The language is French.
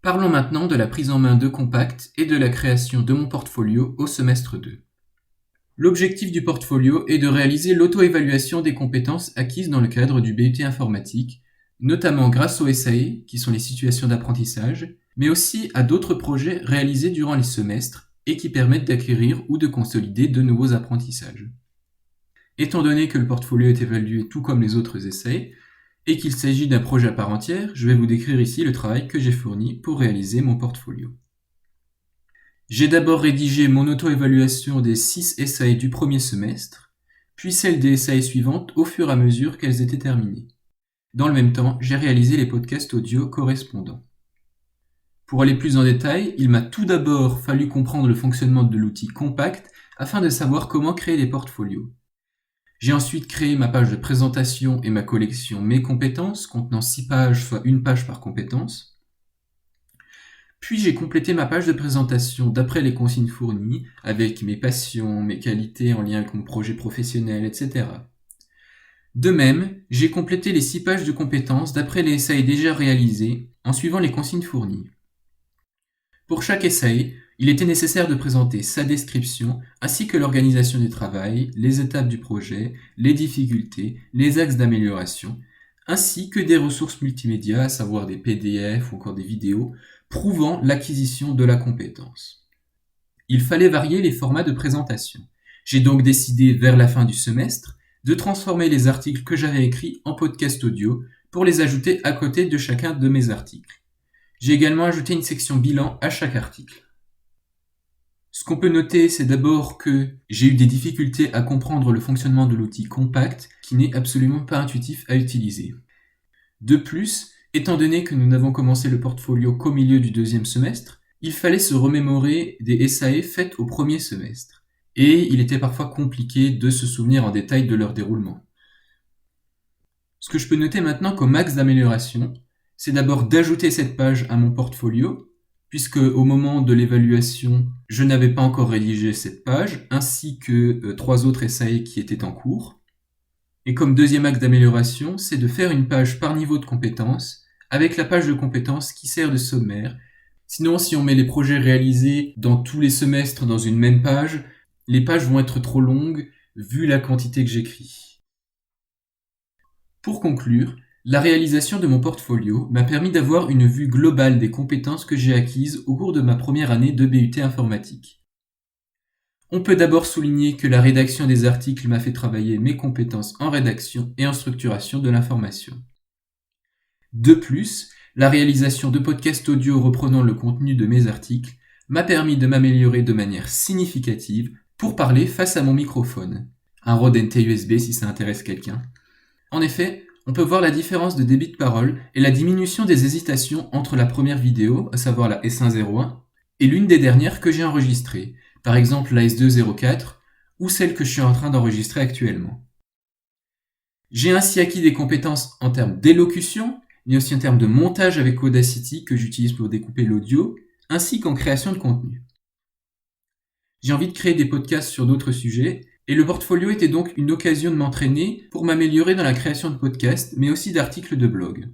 Parlons maintenant de la prise en main de Compact et de la création de mon portfolio au semestre 2. L'objectif du portfolio est de réaliser l'auto-évaluation des compétences acquises dans le cadre du BUT informatique, notamment grâce aux SAE, qui sont les situations d'apprentissage, mais aussi à d'autres projets réalisés durant les semestres et qui permettent d'acquérir ou de consolider de nouveaux apprentissages. Étant donné que le portfolio est évalué tout comme les autres essais, et qu'il s'agit d'un projet à part entière, je vais vous décrire ici le travail que j'ai fourni pour réaliser mon portfolio. J'ai d'abord rédigé mon auto-évaluation des 6 SAE du premier semestre, puis celle des SAE suivantes au fur et à mesure qu'elles étaient terminées. Dans le même temps, j'ai réalisé les podcasts audio correspondants. Pour aller plus en détail, il m'a tout d'abord fallu comprendre le fonctionnement de l'outil Compact afin de savoir comment créer des portfolios. J'ai ensuite créé ma page de présentation et ma collection Mes compétences, contenant 6 pages, soit une page par compétence. Puis j'ai complété ma page de présentation d'après les consignes fournies, avec mes passions, mes qualités en lien avec mon projet professionnel, etc. De même, j'ai complété les 6 pages de compétences d'après les SAE déjà réalisés, en suivant les consignes fournies. Pour chaque SAE, il était nécessaire de présenter sa description, ainsi que l'organisation du travail, les étapes du projet, les difficultés, les axes d'amélioration, ainsi que des ressources multimédia, à savoir des PDF ou encore des vidéos, prouvant l'acquisition de la compétence. Il fallait varier les formats de présentation. J'ai donc décidé, vers la fin du semestre, de transformer les articles que j'avais écrits en podcast audio pour les ajouter à côté de chacun de mes articles. J'ai également ajouté une section bilan à chaque article. Ce qu'on peut noter, c'est d'abord que j'ai eu des difficultés à comprendre le fonctionnement de l'outil Compact, qui n'est absolument pas intuitif à utiliser. De plus, étant donné que nous n'avons commencé le portfolio qu'au milieu du deuxième semestre, il fallait se remémorer des SAE faites au premier semestre, et il était parfois compliqué de se souvenir en détail de leur déroulement. Ce que je peux noter maintenant comme axe d'amélioration, c'est d'abord d'ajouter cette page à mon portfolio, puisque au moment de l'évaluation, je n'avais pas encore rédigé cette page, ainsi que 3 autres SAE qui étaient en cours. Et comme deuxième axe d'amélioration, c'est de faire une page par niveau de compétences, avec la page de compétences qui sert de sommaire. Sinon, si on met les projets réalisés dans tous les semestres dans une même page, les pages vont être trop longues, vu la quantité que j'écris. Pour conclure, la réalisation de mon portfolio m'a permis d'avoir une vue globale des compétences que j'ai acquises au cours de ma première année de BUT informatique. On peut d'abord souligner que la rédaction des articles m'a fait travailler mes compétences en rédaction et en structuration de l'information. De plus, la réalisation de podcasts audio reprenant le contenu de mes articles m'a permis de m'améliorer de manière significative pour parler face à mon microphone. Un Rode NT USB si ça intéresse quelqu'un. En effet, on peut voir la différence de débit de parole et la diminution des hésitations entre la première vidéo, à savoir la S101, et l'une des dernières que j'ai enregistrées, par exemple la S204, ou celle que je suis en train d'enregistrer actuellement. J'ai ainsi acquis des compétences en termes d'élocution, mais aussi en termes de montage avec Audacity que j'utilise pour découper l'audio, ainsi qu'en création de contenu. J'ai envie de créer des podcasts sur d'autres sujets, et le portfolio était donc une occasion de m'entraîner pour m'améliorer dans la création de podcasts, mais aussi d'articles de blog.